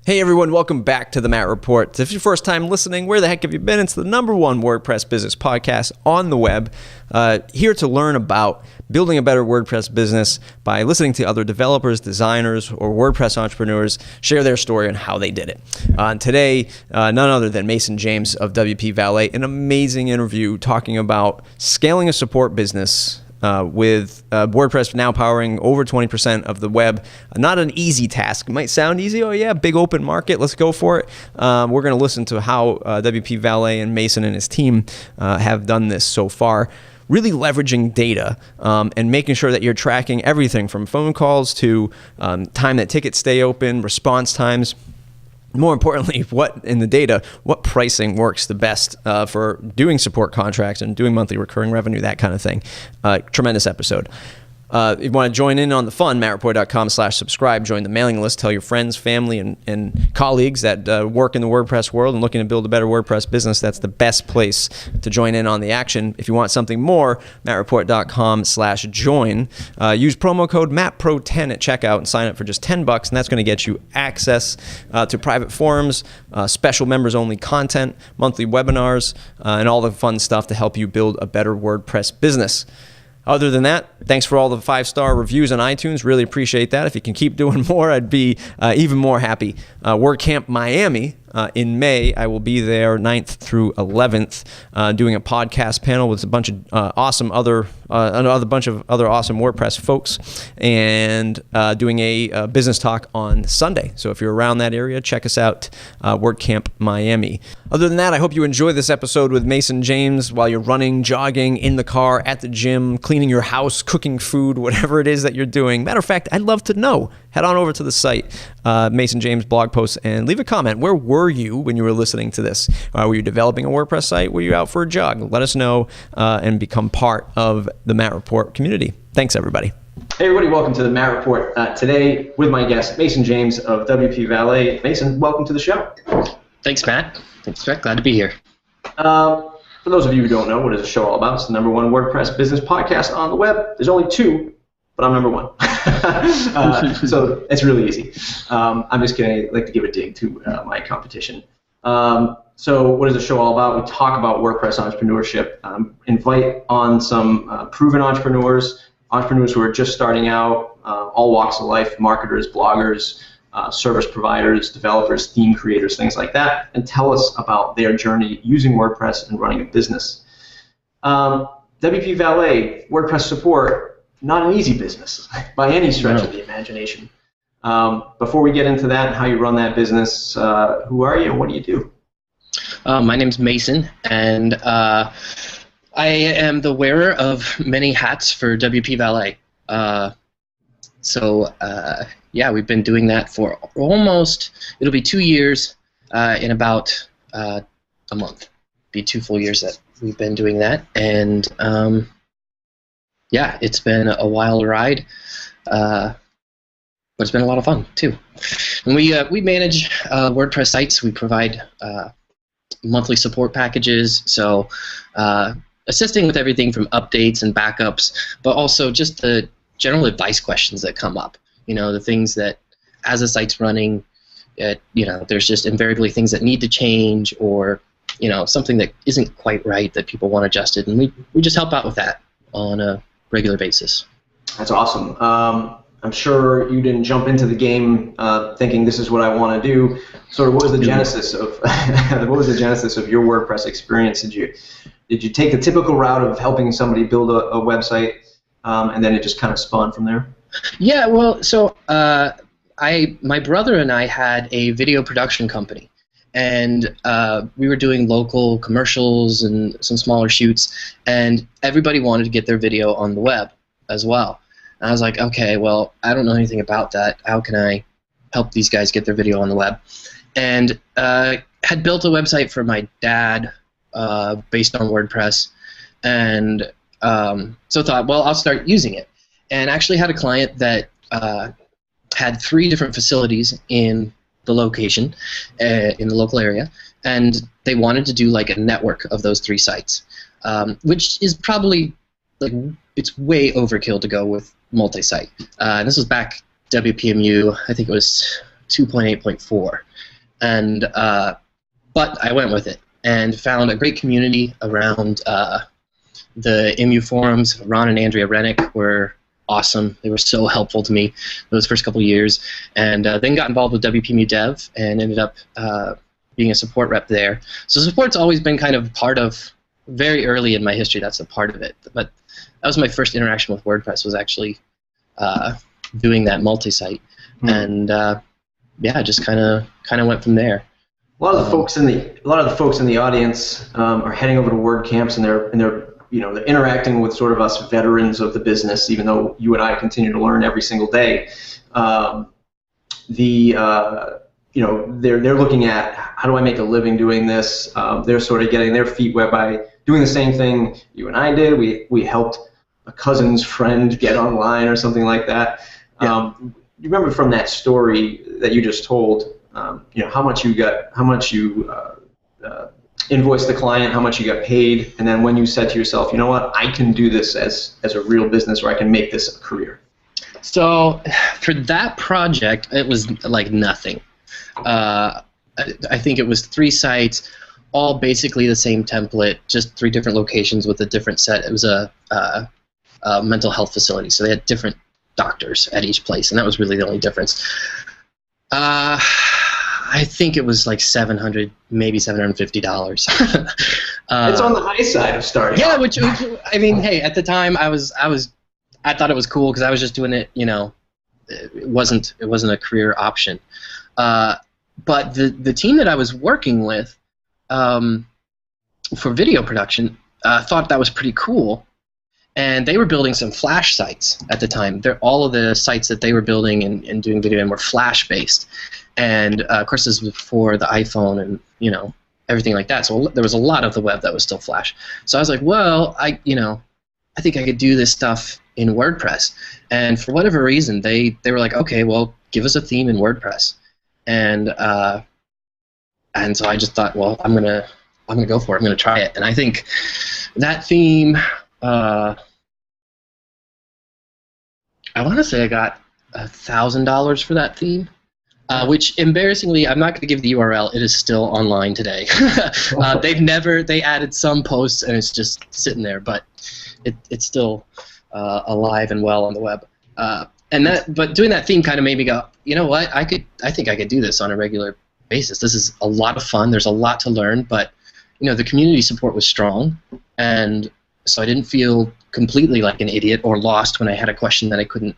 Hey everyone, welcome back to the Matt Report. If it's your first time listening, where the heck have you been? It's the #1 WordPress business podcast on the web. Here to learn about building a better WordPress business by listening to other developers, designers, or WordPress entrepreneurs share their story on how they did it. Today, none other than Mason James of WP Valet, an amazing interview talking about scaling a support business with WordPress now powering over 20% of the web. Not an easy task. It might sound easy. Oh yeah, big open market. Let's go for it. We're going to listen to how WP Valet and Mason and his team have done this so far. Really leveraging data and making sure that you're tracking everything from phone calls to time that tickets stay open, response times. More importantly, what pricing works the best for doing support contracts and doing monthly recurring revenue, that kind of thing. Tremendous episode. If you want to join in on the fun, mattreport.com/subscribe, join the mailing list, tell your friends, family, and colleagues that work in the WordPress world and looking to build a better WordPress business. That's the best place to join in on the action. If you want something more, mattreport.com/join. Use promo code MATTPRO10 at checkout and sign up for just $10, and that's going to get you access to private forums, special members-only content, monthly webinars, and all the fun stuff to help you build a better WordPress business. Other than that, thanks for all the 5-star reviews on iTunes. Really appreciate that. If you can keep doing more, I'd be even more happy. WordCamp Miami in May. I will be there 9th through 11th doing a podcast panel with a bunch of other awesome WordPress folks and doing a business talk on Sunday. So if you're around that area, check us out, WordCamp Miami. Other than that, I hope you enjoy this episode with Mason James while you're running, jogging, in the car, at the gym, cleaning your house, cooking food, whatever it is that you're doing. Matter of fact, I'd love to know. Head on over to the site, Mason James blog post, and leave a comment. Where were you when you were listening to this? Were you developing a WordPress site? Were you out for a jog? Let us know and become part of the Matt Report community. Thanks, everybody. Hey, everybody. Welcome to the Matt Report. Today, with my guest, Mason James of WP Valet. Mason, welcome to the show. Thanks, Matt. Thanks, Matt. Glad to be here. For those of you who don't know, what is the show all about? It's the #1 WordPress business podcast on the web. There's only 2, but I'm #1. So it's really easy. I'm just kidding. I like to give a dig to my competition. So what is the show all about? We talk about WordPress entrepreneurship, invite on some proven entrepreneurs who are just starting out, all walks of life, marketers, bloggers, service providers, developers, theme creators, things like that, and tell us about their journey using WordPress and running a business. WP Valet, WordPress support, not an easy business by any stretch of the imagination. Before we get into that and how you run that business, who are you and what do you do? My name's Mason, and I am the wearer of many hats for WP Valet. Yeah, we've been doing that for it'll be 2 years in about a month. Be 2 full years that we've been doing that, and yeah, it's been a wild ride, but it's been a lot of fun too. And we manage WordPress sites. We provide monthly support packages, so assisting with everything from updates and backups, but also just the general advice questions that come up. You know, the things that, as a site's running, there's just invariably things that need to change, or something that isn't quite right that people want adjusted, and we just help out with that on a regular basis. That's awesome. I'm sure you didn't jump into the game thinking this is what I want to do. Sort of, what was the genesis of your WordPress experience? Did you take the typical route of helping somebody build a website, and then it just kind of spawned from there? Yeah, well, so my brother and I had a video production company, and we were doing local commercials and some smaller shoots, and everybody wanted to get their video on the web as well. And I was like, okay, well, I don't know anything about that. How can I help these guys get their video on the web? And had built a website for my dad based on WordPress, and so thought, well, I'll start using it. And actually had a client that had 3 different facilities in the location, in the local area, and they wanted to do like a network of those 3 sites, which is probably like, it's way overkill to go with multi-site. And this was back WPMU, I think it was 2.8.4, and but I went with it and found a great community around the MU forums. Ron and Andrea Rennick were awesome. They were so helpful to me those first couple of years, and then got involved with WPMU Dev and ended up being a support rep there. So support's always been kind of part of, very early in my history, that's a part of it. But that was my first interaction with WordPress, was actually doing that multi-site, and yeah, just kind of went from there. A lot of the folks in the audience are heading over to WordCamps, and they're interacting with sort of us veterans of the business, even though you and I continue to learn every single day. They're looking at, how do I make a living doing this? They're sort of getting their feet wet by doing the same thing you and I did. We helped a cousin's friend get online or something like that. Yeah. You remember from that story that you just told, how much you invoiced the client, how much you got paid, and then when you said to yourself, you know what, I can do this as a real business, or I can make this a career. So for that project, it was like nothing. I think it was 3 sites, all basically the same template, just 3 different locations with a different set. It was a mental health facility, so they had different doctors at each place, and that was really the only difference. I think it was like $700, maybe $750. It's on the high side of starting. Yeah, which I mean, hey, at the time I thought it was cool because I was just doing it. It wasn't a career option. But the team that I was working with for video production thought that was pretty cool, and they were building some Flash sites at the time. All of the sites that they were building and doing video were Flash based, and of course this was before the iPhone and everything like that. So there was a lot of the web that was still Flash. So I was like, well, I think I could do this stuff in WordPress. And for whatever reason, they were like, okay, well, give us a theme in WordPress. And so I just thought, well, I'm gonna go for it. I'm gonna try it. And I think that theme, I want to say I got $1,000 for that theme. Which, embarrassingly, I'm not going to give the URL. It is still online today. They added some posts, and it's just sitting there, but it's still alive and well on the web. But doing that theme kind of made me go, you know what? I think I could do this on a regular basis. This is a lot of fun. There's a lot to learn, but the community support was strong, and so I didn't feel completely like an idiot or lost when I had a question that I couldn't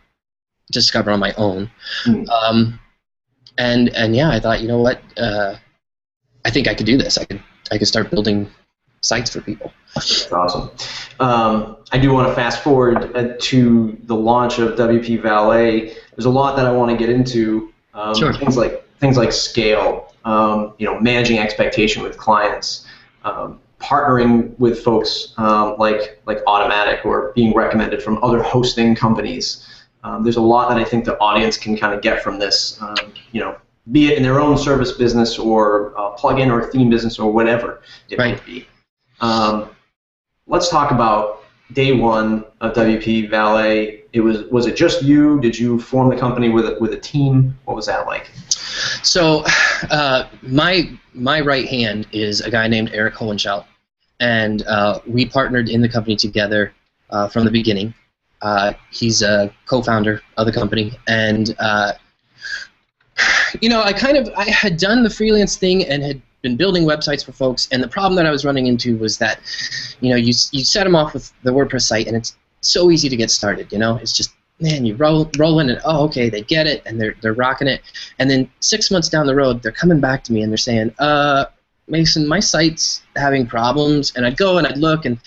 discover on my own. And yeah, I thought, you know what? I think I could do this. I could start building sites for people. That's awesome. I do want to fast forward to the launch of WP Valet. There's a lot that I want to get into. Sure. Things like scale, managing expectation with clients, partnering with folks like Automatic, or being recommended from other hosting companies. There's a lot that I think the audience can kind of get from this, be it in their own service business or plugin or theme business or whatever it might be. Let's talk about day one of WP Valet. Was it just you? Did you form the company with a team? What was that like? So my right hand is a guy named Eric Hohenschaut, and we partnered in the company together from the beginning. He's a co-founder of the company, and I had done the freelance thing and had been building websites for folks, and the problem that I was running into was that you set them off with the WordPress site, and it's so easy to get started. It's just, man, you roll in and okay, they get it and they're rocking it, and then 6 months down the road they're coming back to me and they're saying, Mason, my site's having problems, and I'd go and I'd look, and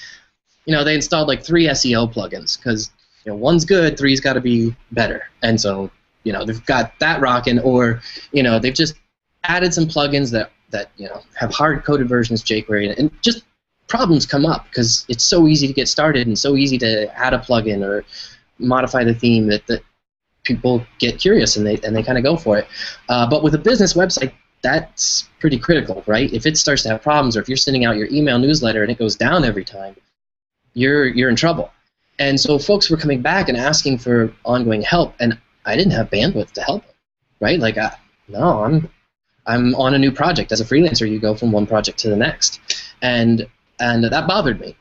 they installed like 3 SEO plugins because one's good, 3's got to be better, and so they've got that rocking, or they've just added some plugins that have hard-coded versions jQuery, and just problems come up because it's so easy to get started and so easy to add a plugin or modify the theme that people get curious and they kind of go for it. But with a business website, that's pretty critical, right? If it starts to have problems, or if you're sending out your email newsletter and it goes down every time, you're in trouble. And so folks were coming back and asking for ongoing help, and I didn't have bandwidth to help them, right? Like no, I'm on a new project. As a freelancer, you go from one project to the next, and that bothered me.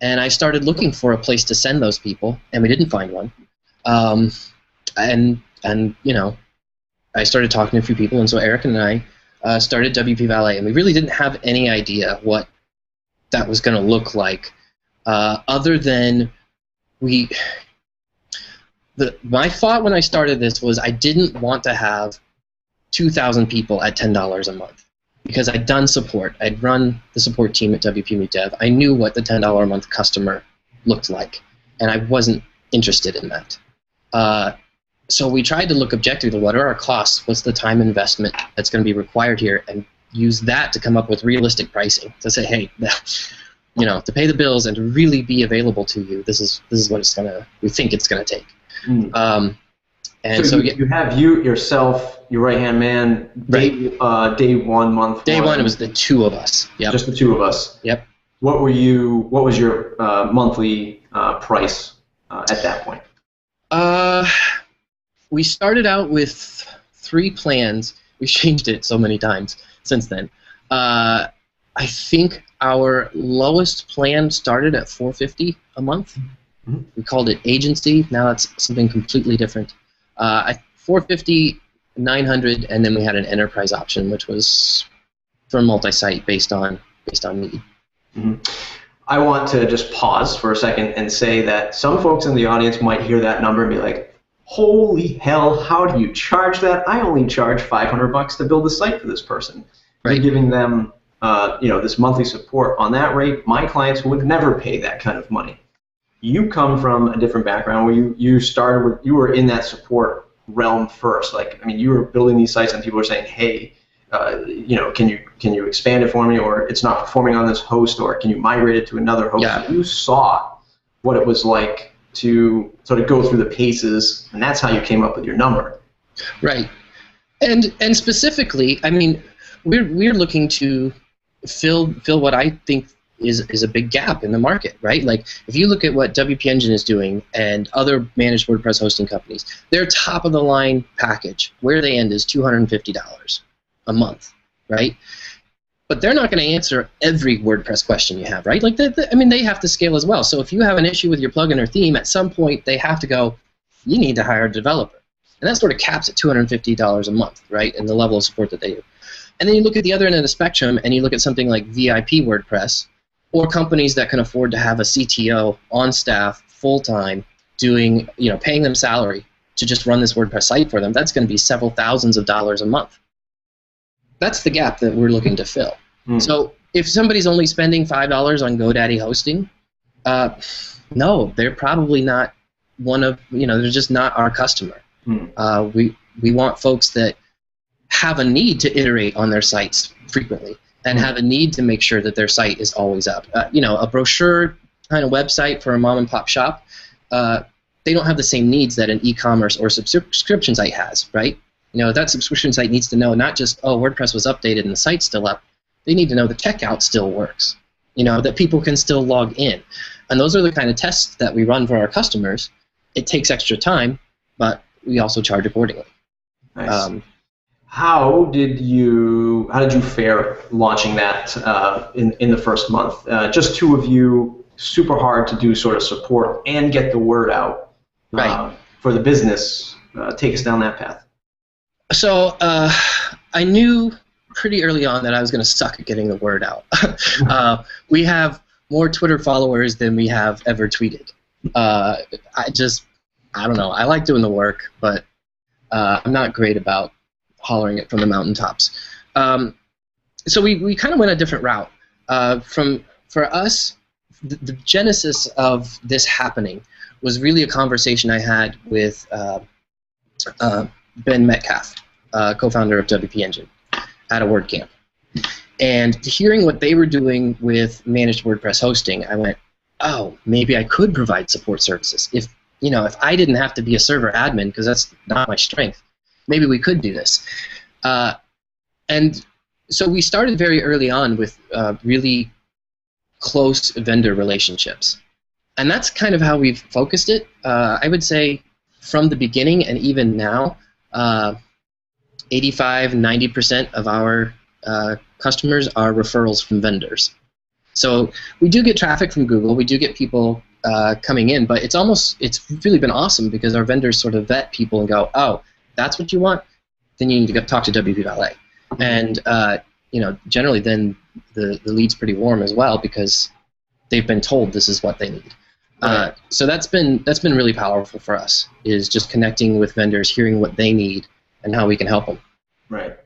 And I started looking for a place to send those people, and we didn't find one. And I started talking to a few people, and so Eric and I started WP Valet, and we really didn't have any idea what that was going to look like, other than my thought when I started this was I didn't want to have 2,000 people at $10 a month, because I'd done support. I'd run the support team at WP Meet Dev. I knew what the $10 a month customer looked like, and I wasn't interested in that. So we tried to look objectively. What are our costs? What's the time investment that's going to be required here? And use that to come up with realistic pricing. To say, hey, to pay the bills and to really be available to you, this is what we think it's gonna take. And so you have yourself, your right-hand man, day one, month Day one. one, it was the two of us. Yep. Just the two of us. Yep. What was your monthly price at that point? We started out with 3 plans. We changed it so many times since then. I think our lowest plan started at $450 a month. Mm-hmm. We called it agency. Now it's something completely different. $450, $900, and then we had an enterprise option, which was for multi-site based on need. Mm-hmm. I want to just pause for a second and say that some folks in the audience might hear that number and be like, "Holy hell! How do you charge that? I only charge $500 to build a site for this person." Right. You're giving them, this monthly support on that rate. My clients would never pay that kind of money. You come from a different background where you were in that support realm first. You were building these sites and people were saying, "Hey, can you expand it for me, or it's not performing on this host, or can you migrate it to another host?" Yeah. So you saw what it was like to sort of go through the paces, and that's how you came up with your number. Right. And specifically, we're looking to fill what I think is a big gap in the market, right? Like, if you look at what WP Engine is doing and other managed WordPress hosting companies, their top-of-the-line package, where they end, is $250 a month, right? But they're not going to answer every WordPress question you have, right? Like, they have to scale as well. So if you have an issue with your plugin or theme, at some point they have to go, you need to hire a developer. And that sort of caps at $250 a month, right, and the level of support that they do. And then you look at the other end of the spectrum, and you look at something like VIP WordPress, or companies that can afford to have a CTO on staff full-time doing, paying them salary to just run this WordPress site for them. That's going to be several thousands of dollars a month. That's the gap that we're looking to fill. So if somebody's only spending $5 on GoDaddy hosting, no, they're probably not they're just not our customer. We want folks that have a need to iterate on their sites frequently and have a need to make sure that their site is always up. A brochure kind of website for a mom and pop shop, they don't have the same needs that an e-commerce or subscription site has, right? That subscription site needs to know not just, WordPress was updated and the site's still up. They need to know the checkout still works, that people can still log in. And those are the kind of tests that we run for our customers. It takes extra time, but we also charge accordingly. Nice. How did you fare launching that in the first month? Just two of you, super hard to do sort of support and get the word out for the business. Take us down that path. So I knew pretty early on that I was going to suck at getting the word out. We have more Twitter followers than we have ever tweeted. I don't know. I like doing the work, but I'm not great about hollering it from the mountaintops. So we kind of went a different route. For us, the genesis of this happening was really a conversation I had with Ben Metcalf, co-founder of WP Engine, at a WordCamp. And hearing what they were doing with managed WordPress hosting, I went, oh, maybe I could provide support services. If I didn't have to be a server admin, because that's not my strength, maybe we could do this. And so we started very early on with really close vendor relationships. And that's kind of how we've focused it. I would say from the beginning and even now, 85-90% of our customers are referrals from vendors. So we do get traffic from Google. We do get people coming in, but it's really been awesome because our vendors sort of vet people and go, oh, that's what you want? Then you need to go talk to WP Valet. And generally then the lead's pretty warm as well because they've been told this is what they need. Right. So that's been really powerful for us, is just connecting with vendors, hearing what they need and how we can help them. Right.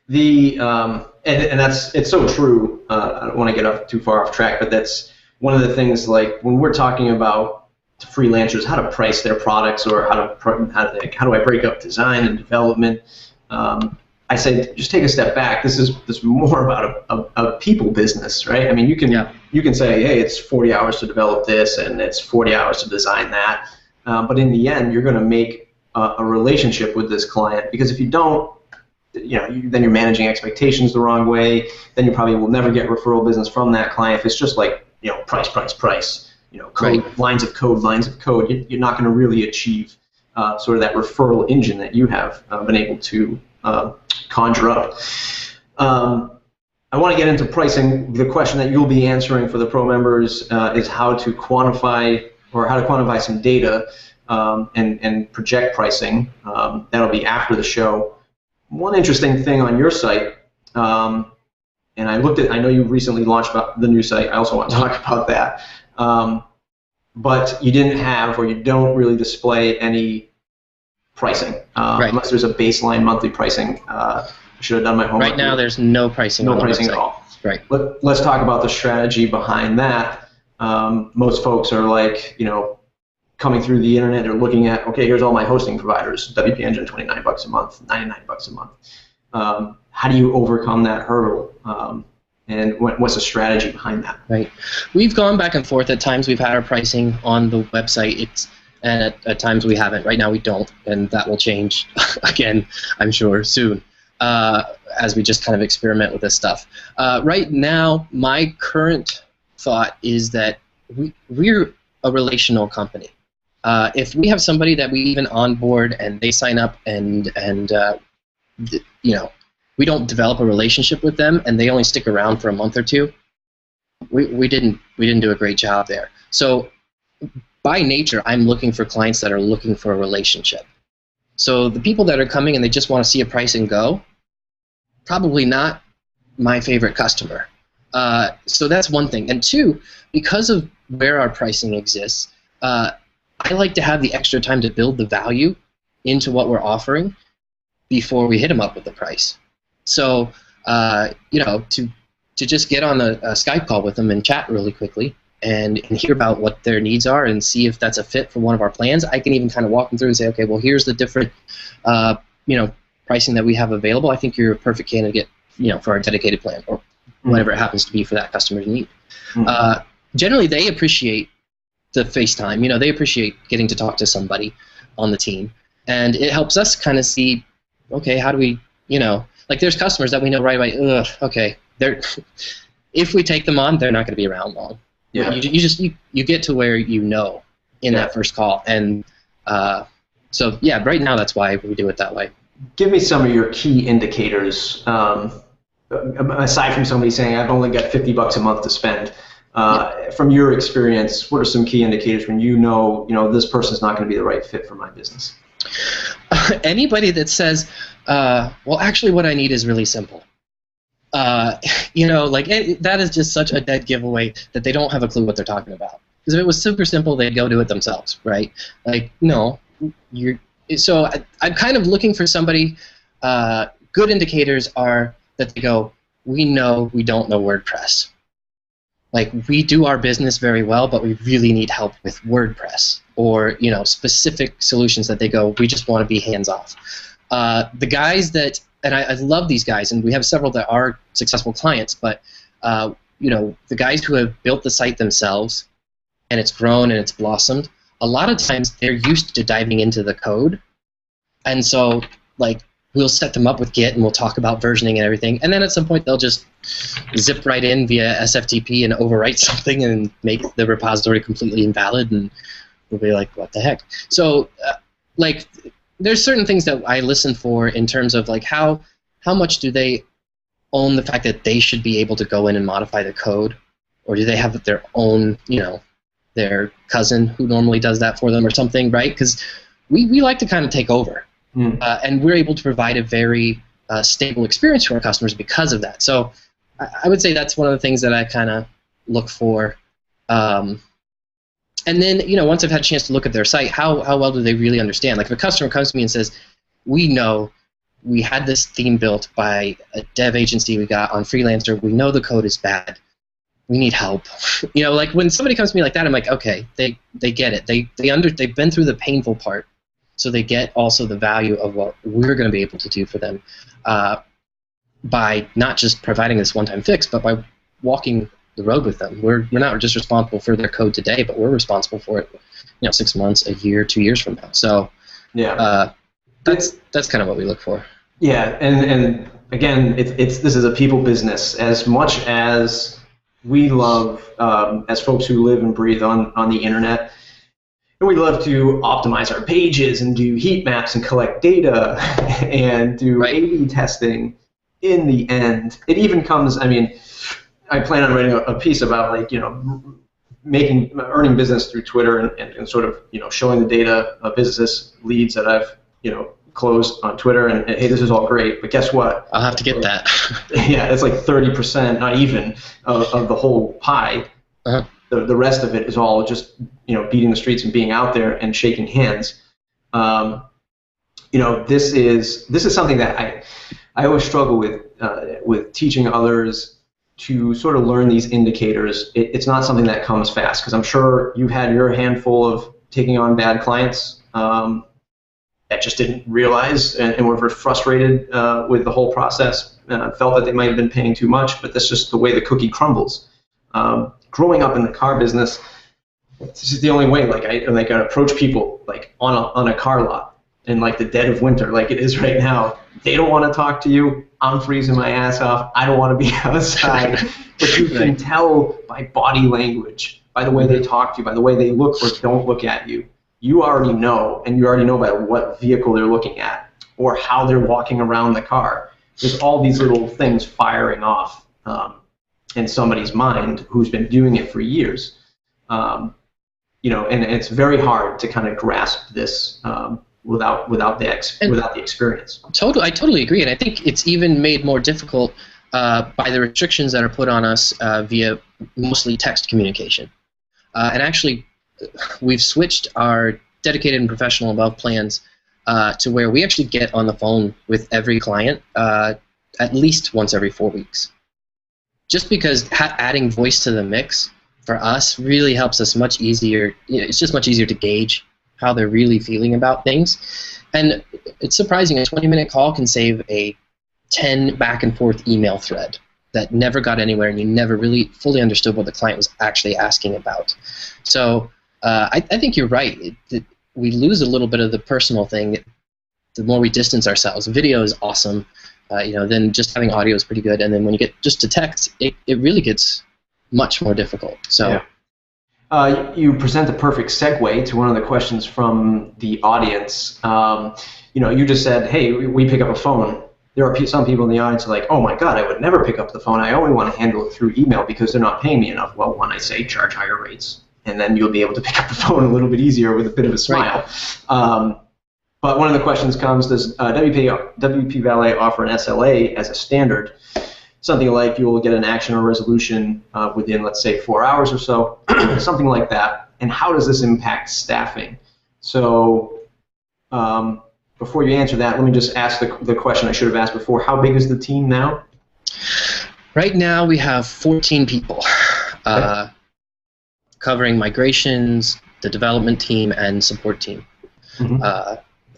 And it's so true. I don't want to get too far off track, but that's one of the things, like when we're talking about to freelancers how to price their products or how do I break up design and development. I say just take a step back. This is more about a people business, right? I mean, you can say, hey, it's 40 hours to develop this and it's 40 hours to design that, but in the end, you're going to make a relationship with this client, because if you don't, then you're managing expectations the wrong way. Then you probably will never get referral business from that client. If it's just like price, code, Right. lines of code, you're not going to really achieve sort of that referral engine that you have been able to conjure up. I want to get into pricing. The question that you'll be answering for the pro members is how to quantify some data and project pricing. That'll be after the show. One interesting thing on your site, and I know you recently launched the new site. I also want to talk about that. But you didn't have, or you don't really display any pricing, Right. unless there's a baseline monthly pricing. I should have done my homework. Right now, there's no pricing. No on the pricing website. at all. Right. Let's talk about the strategy behind that. Most folks are like, coming through the internet, they're looking at, okay, here's all my hosting providers. WP Engine, $29 a month, $99 a month. How do you overcome that hurdle? And what's the strategy behind that? Right. We've gone back and forth. At times we've had our pricing on the website. And at times we haven't. Right now we don't, and that will change again, I'm sure, soon, as we just kind of experiment with this stuff. Right now, my current thought is that we're a relational company. If we have somebody that we even onboard and they sign up and we don't develop a relationship with them and they only stick around for a month or two, we didn't do a great job there. So by nature, I'm looking for clients that are looking for a relationship. So the people that are coming and they just want to see a price and go, probably not my favorite customer. So that's one thing. And two, because of where our pricing exists, I like to have the extra time to build the value into what we're offering before we hit them up with the price. So, to just get on a Skype call with them and chat really quickly and hear about what their needs are and see if that's a fit for one of our plans. I can even kind of walk them through and say, okay, well, here's the different, pricing that we have available. I think you're a perfect candidate, for our dedicated plan or whatever it happens to be for that customer's need. Mm-hmm. Generally, they appreciate the FaceTime. They appreciate getting to talk to somebody on the team, and it helps us kind of see, okay, how do we, there's customers that we know right away. Okay, if we take them on, they're not going to be around long. Yeah. You get to where in that first call, and so yeah, right now that's why we do it that way. Give me some of your key indicators. Aside from somebody saying I've only got $50 a month to spend. From your experience, what are some key indicators when this person's not going to be the right fit for my business? Anybody that says, well, actually what I need is really simple. That is just such a dead giveaway that they don't have a clue what they're talking about. Because if it was super simple, they'd go do it themselves, right? No. So I'm kind of looking for somebody, good indicators are that they go, we know we don't know WordPress. We do our business very well, but we really need help with WordPress or, specific solutions that they go, we just want to be hands-off. The guys that, and I love these guys, and we have several that are successful clients, but, the guys who have built the site themselves and it's grown and it's blossomed, a lot of times they're used to diving into the code. And so, we'll set them up with Git and we'll talk about versioning and everything. And then at some point they'll just zip right in via SFTP and overwrite something and make the repository completely invalid, and we'll be like, what the heck? So, there's certain things that I listen for in terms of like how much do they own the fact that they should be able to go in and modify the code, or do they have their own, their cousin who normally does that for them or something, right? Because we like to kind of take over, and we're able to provide a very stable experience for our customers because of that. So I would say that's one of the things that I kind of look for. And then, once I've had a chance to look at their site, how well do they really understand? Like if a customer comes to me and says, we know we had this theme built by a dev agency we got on Freelancer. We know the code is bad. We need help. Like when somebody comes to me like that, I'm like, okay, they get it. They've been through the painful part, so they get also the value of what we're going to be able to do for them by not just providing this one-time fix, but by walking the road with them. We're not just responsible for their code today, but we're responsible for it, 6 months, a year, 2 years from now. So yeah, that's kind of what we look for. Yeah, and again, this is a people business. As much as we love, as folks who live and breathe on the internet, and we love to optimize our pages and do heat maps and collect data and do A/B testing. In the end, it even comes. I mean, I plan on writing a piece about earning business through Twitter and sort of showing the data of business leads that I've closed on Twitter, and hey, this is all great, but guess what? I'll have to get that. Yeah, it's like 30%, not even, of the whole pie. Uh-huh. The rest of it is all just beating the streets and being out there and shaking hands. This is something that I always struggle with teaching others to sort of learn these indicators. It's not something that comes fast, because I'm sure you've had your handful of taking on bad clients that just didn't realize and were very frustrated with the whole process, felt that they might have been paying too much, but that's just the way the cookie crumbles. Growing up in the car business, this is the only way. I approach people like on a car lot in like the dead of winter, like it is right now. They don't want to talk to you. I'm freezing my ass off. I don't want to be outside. But you can tell by body language, by the way they talk to you, by the way they look or don't look at you. You already know, and you already know by what vehicle they're looking at or how they're walking around the car. There's all these little things firing off in somebody's mind who's been doing it for years. And it's very hard to kind of grasp this without the experience. I totally agree, and I think it's even made more difficult by the restrictions that are put on us via mostly text communication. And actually, we've switched our dedicated and professional above plans to where we actually get on the phone with every client at least once every 4 weeks. Just because adding voice to the mix for us really helps us much easier. It's just much easier to gauge how they're really feeling about things. And it's surprising, a 20-minute call can save a 10 back and forth email thread that never got anywhere, and you never really fully understood what the client was actually asking about. So I think you're right. We lose a little bit of the personal thing the more we distance ourselves. Video is awesome. Then just having audio is pretty good. And then when you get just to text, it really gets much more difficult. So. Yeah. You present the perfect segue to one of the questions from the audience. You just said, hey, we pick up a phone. There are some people in the audience who are like, oh my God, I would never pick up the phone. I only want to handle it through email because they're not paying me enough. Well, when I say charge higher rates, and then you'll be able to pick up the phone a little bit easier with a bit of a smile. Right. But one of the questions comes, does WP Valet offer an SLA as a standard? Something like you will get an action or resolution within, let's say, 4 hours or so, something like that. And how does this impact staffing? So before you answer that, let me just ask the question I should have asked before. How big is the team now? Right now we have 14 people covering migrations, the development team, and support team. Mm-hmm.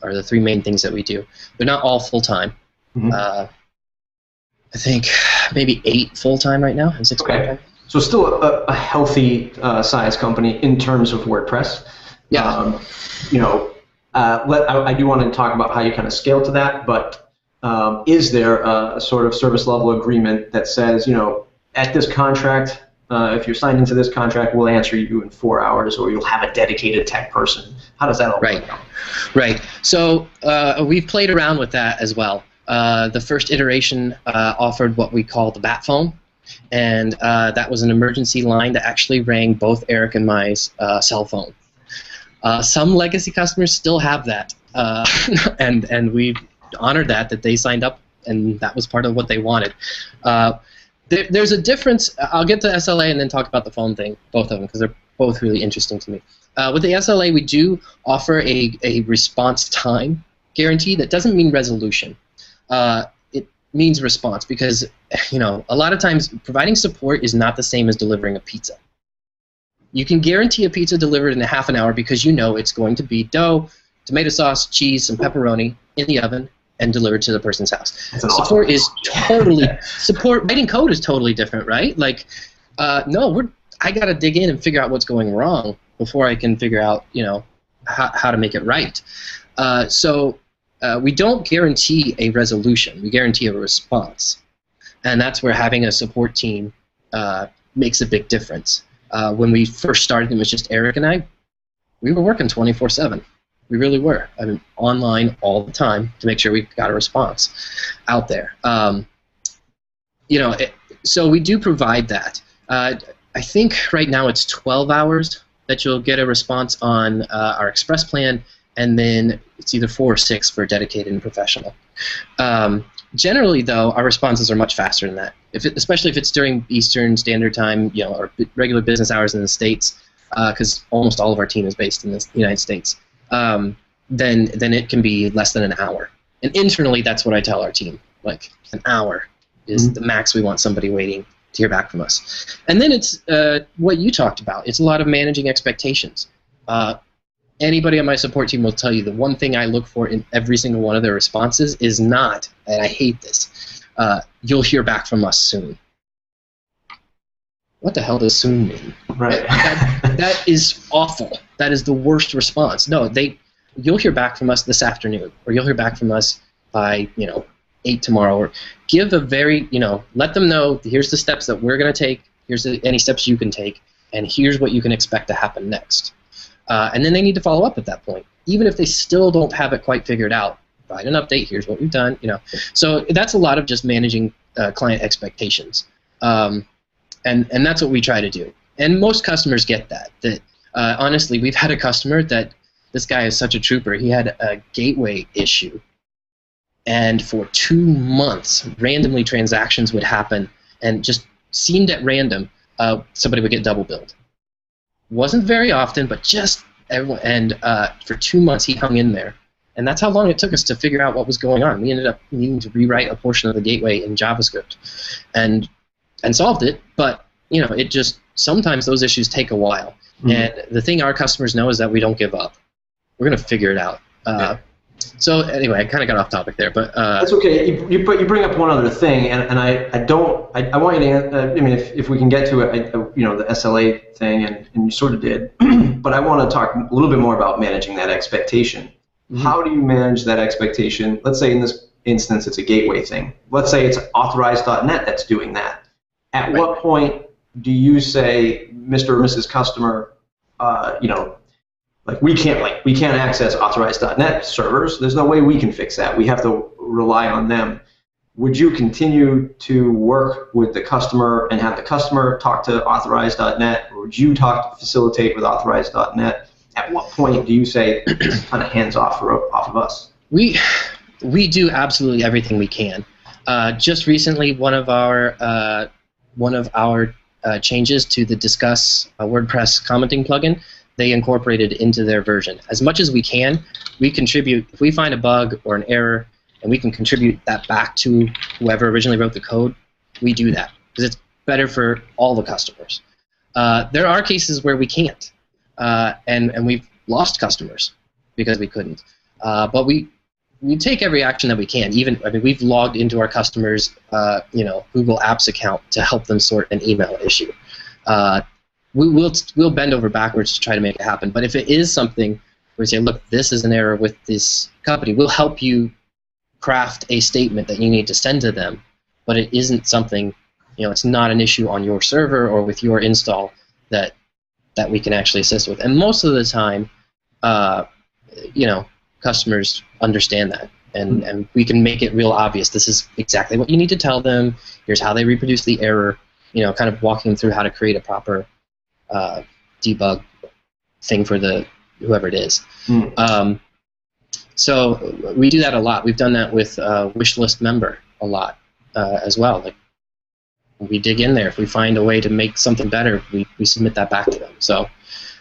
Are the three main things that we do. They're not all full-time. Mm-hmm. I think maybe 8 full-time right now and 6 part-time. So still a healthy size company in terms of WordPress. Yeah. I do want to talk about how you kind of scale to that, but is there a sort of service level agreement that says, at this contract, if you're signed into this contract, we'll answer you in 4 hours, or you'll have a dedicated tech person. How does that all work out? Right. So we've played around with that as well. The first iteration offered what we call the bat phone, and that was an emergency line that actually rang both Eric and my cell phone. Some legacy customers still have that, and we honored that they signed up, and that was part of what they wanted. There's a difference. I'll get to SLA and then talk about the phone thing, both of them, because they're both really interesting to me. With the SLA, we do offer a response time guarantee. That doesn't mean resolution. It means response, because a lot of times providing support is not the same as delivering a pizza. You can guarantee a pizza delivered in a half an hour because it's going to be dough, tomato sauce, cheese, some pepperoni in the oven and delivered to the person's house. Support is totally writing code is totally different, right? Like, I got to dig in and figure out what's going wrong before I can figure out how to make it right. So we don't guarantee a resolution. We guarantee a response, and that's where having a support team makes a big difference. When we first started, it was just Eric and I. We were working 24/7. We really were. I mean, online all the time to make sure we got a response out there. So we do provide that. I think right now it's 12 hours that you'll get a response on our Express plan, and then it's either 4 or 6 for dedicated and professional. Generally, though, our responses are much faster than that. Especially if it's during Eastern Standard Time, or regular business hours in the States, because almost all of our team is based in the United States. Then it can be less than an hour. And internally, that's what I tell our team. Like, an hour is the max we want somebody waiting to hear back from us. And then it's what you talked about. It's a lot of managing expectations. Anybody on my support team will tell you the one thing I look for in every single one of their responses is not, and I hate this, you'll hear back from us soon. What the hell does soon mean? Right. That is awful. That is the worst response. No, you'll hear back from us this afternoon, or you'll hear back from us by 8 tomorrow. Or give a very let them know, here's the steps that we're going to take. Here's any steps you can take, and here's what you can expect to happen next. And then they need to follow up at that point, even if they still don't have it quite figured out. Provide an update. Here's what we've done. So that's a lot of just managing client expectations. And that's what we try to do. And most customers get that. Honestly, we've had a customer that this guy is such a trooper. He had a gateway issue, and for 2 months, randomly transactions would happen, and just seemed at random, somebody would get double billed. Wasn't very often, but just everyone. And for 2 months, he hung in there. And that's how long it took us to figure out what was going on. We ended up needing to rewrite a portion of the gateway in JavaScript, and solved it. But it just sometimes those issues take a while. And the thing our customers know is that we don't give up. We're going to figure it out. So anyway, I kind of got off topic there, but that's okay. You bring up one other thing, and I want you to. I mean, if we can get to it, the SLA thing, and you sort of did, but I want to talk a little bit more about managing that expectation. How do you manage that expectation? Let's say in this instance, it's a gateway thing. Let's say it's authorized.net that's doing that. At what point do you say, Mr. or Mrs. Customer, we can't access authorized.net servers. There's no way we can fix that. We have to rely on them. Would you continue to work with the customer and have the customer talk to authorized.net, or would you facilitate with authorized.net? At what point do you say kind of hands off of us? We do absolutely everything we can. Just recently, one of our changes to the Discuss WordPress commenting plugin, they incorporated into their version. As much as we can, we contribute. If we find a bug or an error, and we can contribute that back to whoever originally wrote the code, we do that because it's better for all the customers. There are cases where we can't, and we've lost customers because we couldn't. But we take every action that we can. We've logged into our customers' Google Apps account to help them sort an email issue. We'll bend over backwards to try to make it happen. But if it is something where we say, look, this is an error with this company, we'll help you craft a statement that you need to send to them. But it isn't something, it's not an issue on your server or with your install that we can actually assist with. And most of the time, customers understand that, and we can make it real obvious. This is exactly what you need to tell them. Here's how they reproduce the error. Kind of walking them through how to create a proper debug thing for whoever it is. So we do that a lot. We've done that with Wishlist Member a lot as well. Like, we dig in there. If we find a way to make something better, we submit that back to them. So,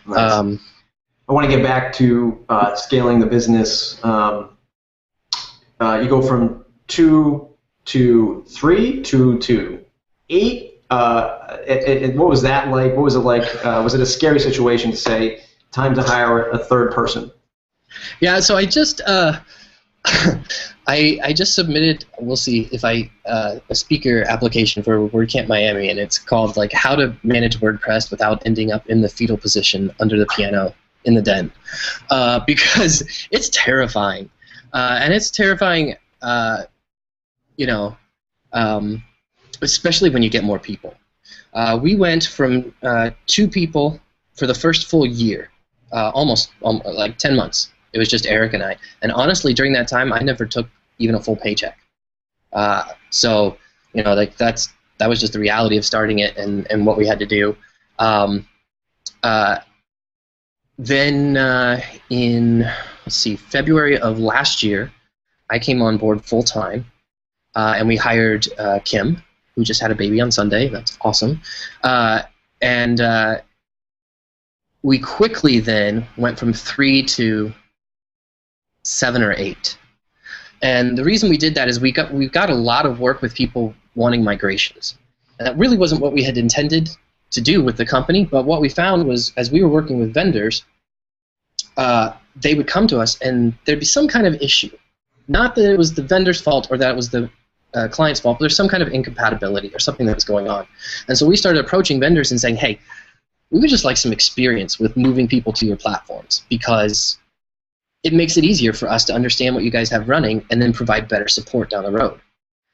nice. I want to get back to scaling the business. You go from 2 to 3 to 8. What was that like? What was it like? Was it a scary situation to say, time to hire a third person? Yeah, so I just I just submitted, we'll see if a speaker application for WordCamp Miami, and it's called like how to manage WordPress without ending up in the fetal position under the piano in the den, because it's terrifying, and it's terrifying, especially when you get more people. We went from 2 people for the first full year, almost like 10 months. It was just Eric and I. And honestly, during that time, I never took even a full paycheck. So, that was just the reality of starting it and what we had to do. Then in, February of last year, I came on board full time, and we hired Kim, who just had a baby on Sunday. That's awesome. And we quickly then went from 3 to 7 or 8. And the reason we did that is we've got a lot of work with people wanting migrations. And that really wasn't what we had intended to do with the company, but what we found was, as we were working with vendors, they would come to us and there'd be some kind of issue. Not that it was the vendor's fault or that it was the client's fault, but there's some kind of incompatibility or something that was going on. And so we started approaching vendors and saying, hey, we would just like some experience with moving people to your platforms, because it makes it easier for us to understand what you guys have running and then provide better support down the road.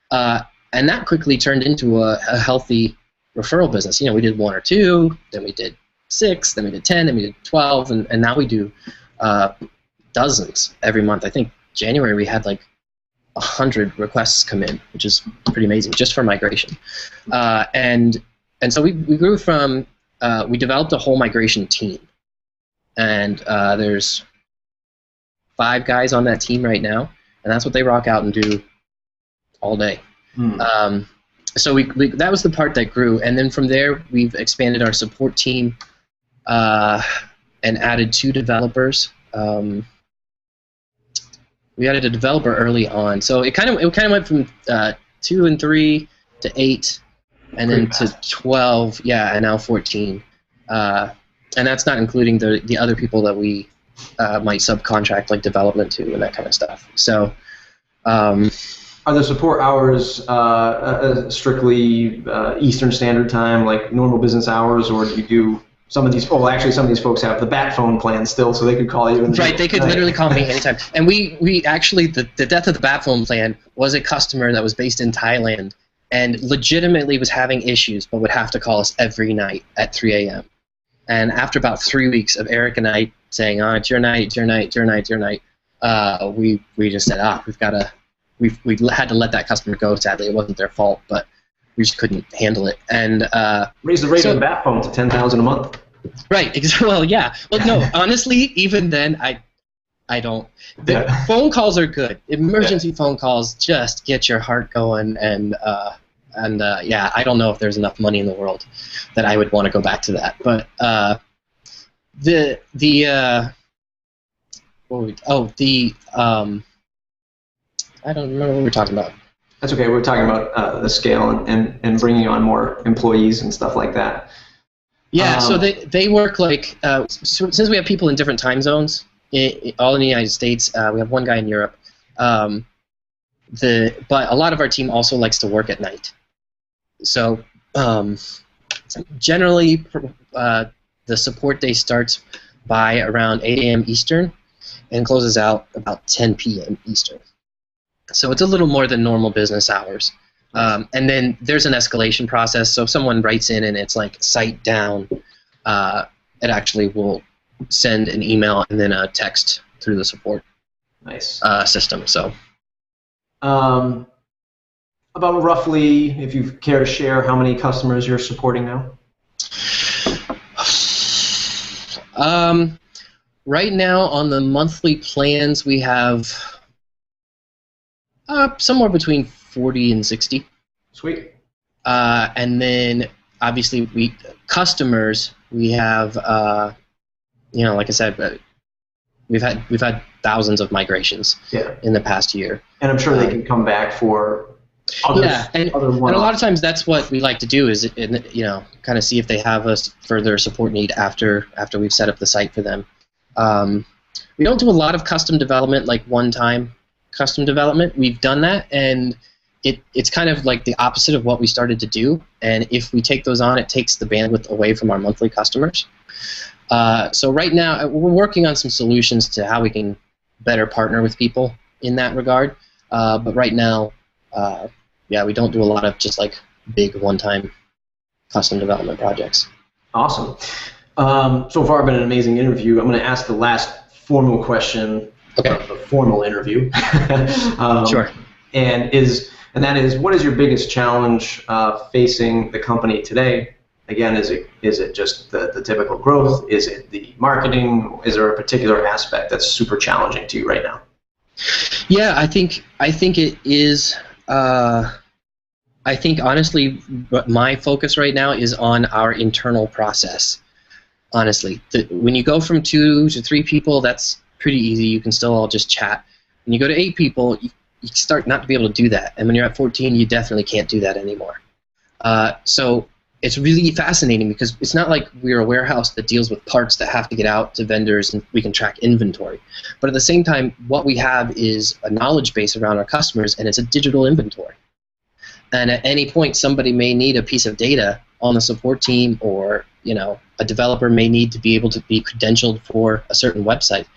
And that quickly turned into a healthy referral business. We did 1 or 2, then we did 6, then we did 10, then we did 12, and now we do dozens every month. I think January we had like 100 requests come in, which is pretty amazing, just for migration. And so we grew from, we developed a whole migration team. And there's 5 guys on that team right now, and that's what they rock out and do all day. So that was the part that grew, and then from there we've expanded our support team and added 2 developers. We added a developer early on, so it kind of went from 2 and 3 to 8, and then to 12, yeah, and now 14. And that's not including the other people that we might subcontract like development to and that kind of stuff. So, are the support hours strictly Eastern Standard Time, like normal business hours, or do you do some of these? Oh, actually, some of these folks have the bat phone plan still, so they could call you. Right, they could literally call me anytime. And we actually, the death of the bat phone plan was a customer that was based in Thailand and legitimately was having issues, but would have to call us every night at 3 a.m. And after about 3 weeks of Eric and I saying, "Oh, it's your night, it's your night, it's your night, it's your night," we just said, we had to let that customer go. Sadly, it wasn't their fault, but we just couldn't handle it. And raise the rate of the bat phone to $10,000 a month. Right. Well, yeah. Well, no. Honestly, even then, I don't. The phone calls are good. Emergency phone calls just get your heart going, and yeah, I don't know if there's enough money in the world that I would want to go back to that. But I don't remember what we were talking about. That's okay. We're talking about the scale and bringing on more employees and stuff like that. Yeah, so they work like, since we have people in different time zones, all in the United States, we have one guy in Europe, but a lot of our team also likes to work at night. So generally, the support day starts by around 8 a.m. Eastern and closes out about 10 p.m. Eastern. So it's a little more than normal business hours. And then there's an escalation process. So if someone writes in and it's like site down, it actually will send an email and then a text through the support system. So, about roughly, if you care to share, how many customers you're supporting now? Right now on the monthly plans, we have somewhere between 40 and 60. Sweet. And then obviously we have like I said, we've had thousands of migrations in the past year. And I'm sure they can come back for and a lot of times that's what we like to do is kind of see if they have a further support need after we've set up the site for them. We don't do a lot of custom development, like one-time custom development. We've done that, and it's kind of like the opposite of what we started to do. And if we take those on, it takes the bandwidth away from our monthly customers. So right now, we're working on some solutions to how we can better partner with people in that regard. But right now, we don't do a lot of just like big one-time custom development projects. Awesome. So far, been an amazing interview. I'm going to ask the last formal question of the formal interview. Sure. And that is, what is your biggest challenge facing the company today? Again, is it just the typical growth? Is it the marketing? Is there a particular aspect that's super challenging to you right now? Yeah, I think it is. I think honestly, my focus right now is on our internal process. Honestly, when you go from 2 to 3 people, that's pretty easy. You can still all just chat. When you go to 8 people, you start not to be able to do that. And when you're at 14, you definitely can't do that anymore. So it's really fascinating because it's not like we're a warehouse that deals with parts that have to get out to vendors and we can track inventory. But at the same time, what we have is a knowledge base around our customers, and it's a digital inventory. And at any point, somebody may need a piece of data on the support team, or a developer may need to be able to be credentialed for a certain website.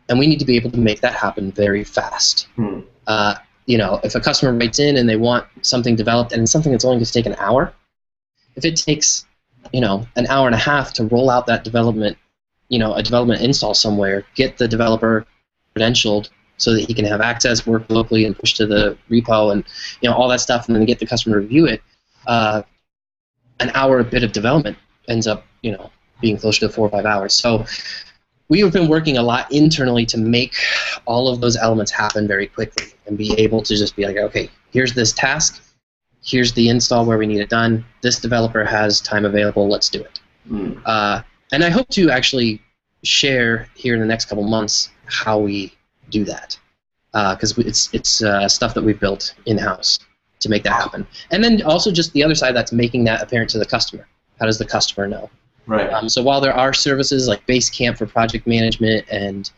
And we need to be able to make that happen very fast. If a customer writes in and they want something developed, and it's something that's only going to take an hour, if it takes, an hour and a half to roll out that development, a development install somewhere, get the developer credentialed so that he can have access, work locally, and push to the repo, and all that stuff, and then get the customer to review it, an hour a bit of development ends up, being closer to 4 or 5 hours. So we have been working a lot internally to make all of those elements happen very quickly and be able to just be like, okay, here's this task. Here's the install where we need it done. This developer has time available. Let's do it. And I hope to actually share here in the next couple months how we do that, because it's stuff that we've built in-house to make that happen. And then also just the other side, that's making that apparent to the customer. How does the customer know? Right. So while there are services like Basecamp for project management and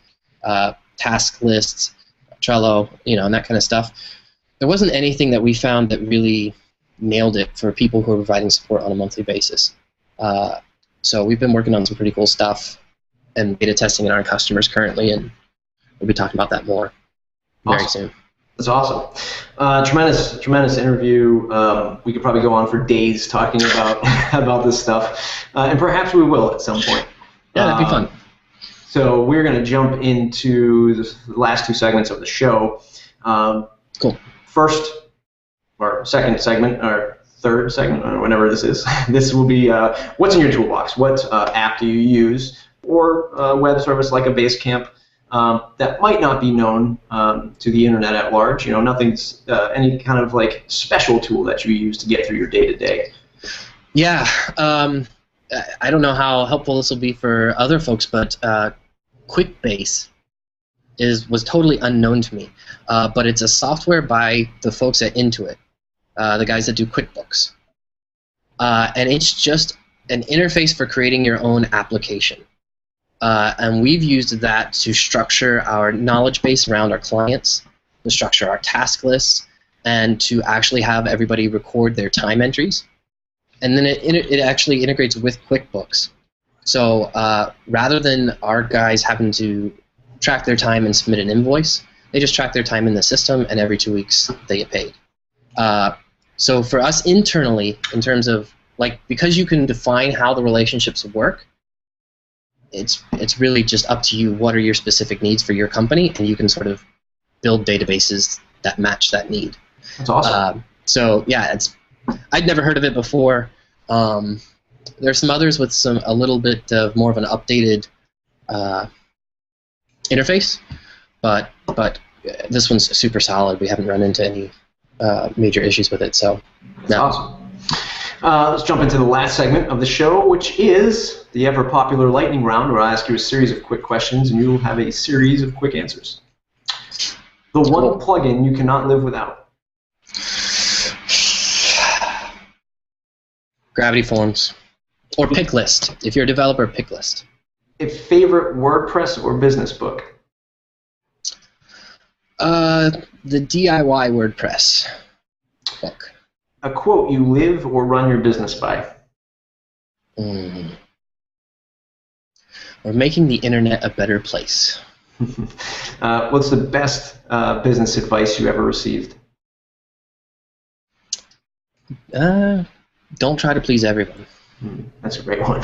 task lists, Trello, and that kind of stuff, there wasn't anything that we found that really nailed it for people who are providing support on a monthly basis. So we've been working on some pretty cool stuff and beta testing in our customers currently, and we'll be talking about that more very soon. That's awesome. Tremendous interview. We could probably go on for days talking about this stuff, and perhaps we will at some point. Yeah, that'd be fun. So we're going to jump into the last 2 segments of the show. Cool. First, or second segment, or third segment, or whenever this is. This will be what's in your toolbox. What app do you use, or a web service like a Basecamp that might not be known to the internet at large. Nothing's any kind of like special tool that you use to get through your day-to-day. Yeah. I don't know how helpful this will be for other folks, but QuickBase was totally unknown to me. But it's a software by the folks at Intuit, the guys that do QuickBooks. And it's just an interface for creating your own application. And we've used that to structure our knowledge base around our clients, to structure our task lists, and to actually have everybody record their time entries. And then it actually integrates with QuickBooks. So rather than our guys having to track their time and submit an invoice, they just track their time in the system, and every 2 weeks they get paid. So for us internally, in terms of because you can define how the relationships work, it's really just up to you. What are your specific needs for your company, and you can sort of build databases that match that need. That's awesome. So yeah, I'd never heard of it before. There's some others with a little bit of more of an updated interface, but this one's super solid. We haven't run into any major issues with it. So that's awesome. Let's jump into the last segment of the show, which is the ever-popular lightning round, where I ask you a series of quick questions, and you will have a series of quick answers. The one plugin you cannot live without. Gravity Forms. Or PickList. If you're a developer, PickList. A favorite WordPress or business book? The DIY WordPress book. A quote you live or run your business by? We're making the internet a better place. What's the best business advice you ever received? Don't try to please everyone. That's a great one.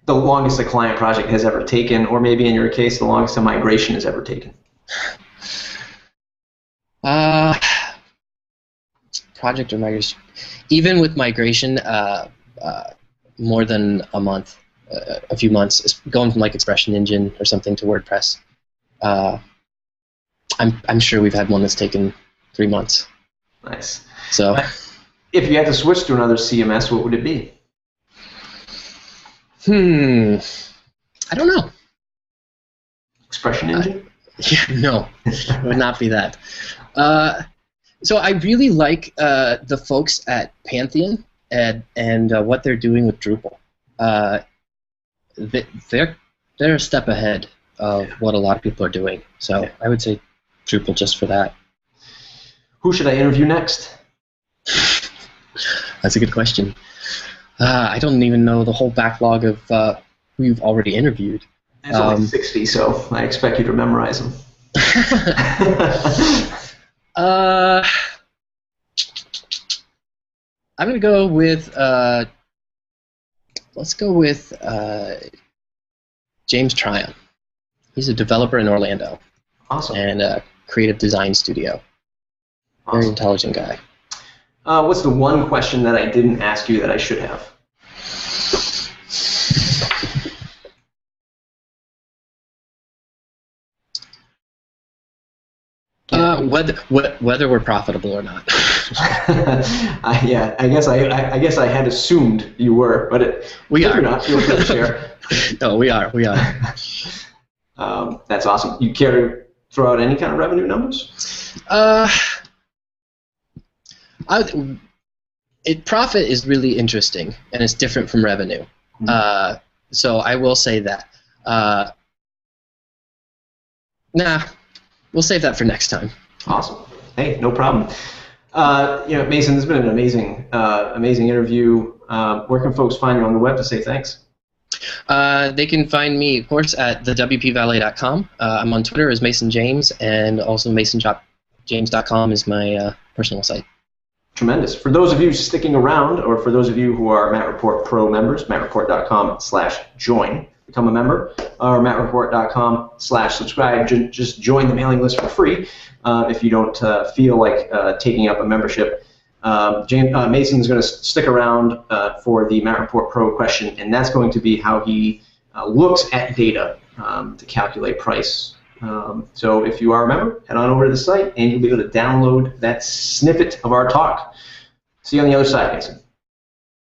The longest a client project has ever taken, or maybe in your case, the longest a migration has ever taken? Project or migration? Even with migration, more than a month. A few months, going from Expression Engine or something to WordPress. I'm sure we've had one that's taken 3 months. Nice. So, if you had to switch to another CMS, what would it be? I don't know. Expression Engine? No, it would not be that. So I really like the folks at Pantheon and what they're doing with Drupal. They're a step ahead of what a lot of people are doing. So I would say Drupal just for that. Who should I interview next? That's a good question. I don't even know the whole backlog of who you've already interviewed. There's only 60, so I expect you to memorize them. I'm going to go with, let's go with James Tryon. He's a developer in Orlando. Awesome. And a creative design studio. Awesome. Very intelligent guy. What's the one question that I didn't ask you that I should have? Whether we're profitable or not. Yeah, I guess I had assumed you were, but we are not. Feel free to share. No, we are. That's awesome. You care to throw out any kind of revenue numbers? Profit is really interesting, and it's different from revenue. So I will say that. We'll save that for next time. Awesome. Hey, no problem. Mason, this has been an amazing interview. Where can folks find you on the web to say thanks? They can find me, of course, at thewpvalet.com. I'm on Twitter as Mason James, and also masonjames.com is my personal site. Tremendous. For those of you sticking around, or for those of you who are Matt Report Pro members, mattreport.com/join. Become a member, or mattreport.com/subscribe. Just join the mailing list for free if you don't feel like taking up a membership. Mason's going to stick around for the Matt Report Pro question, and that's going to be how he looks at data to calculate price. So if you are a member, head on over to the site, and you'll be able to download that snippet of our talk. See you on the other side, Mason.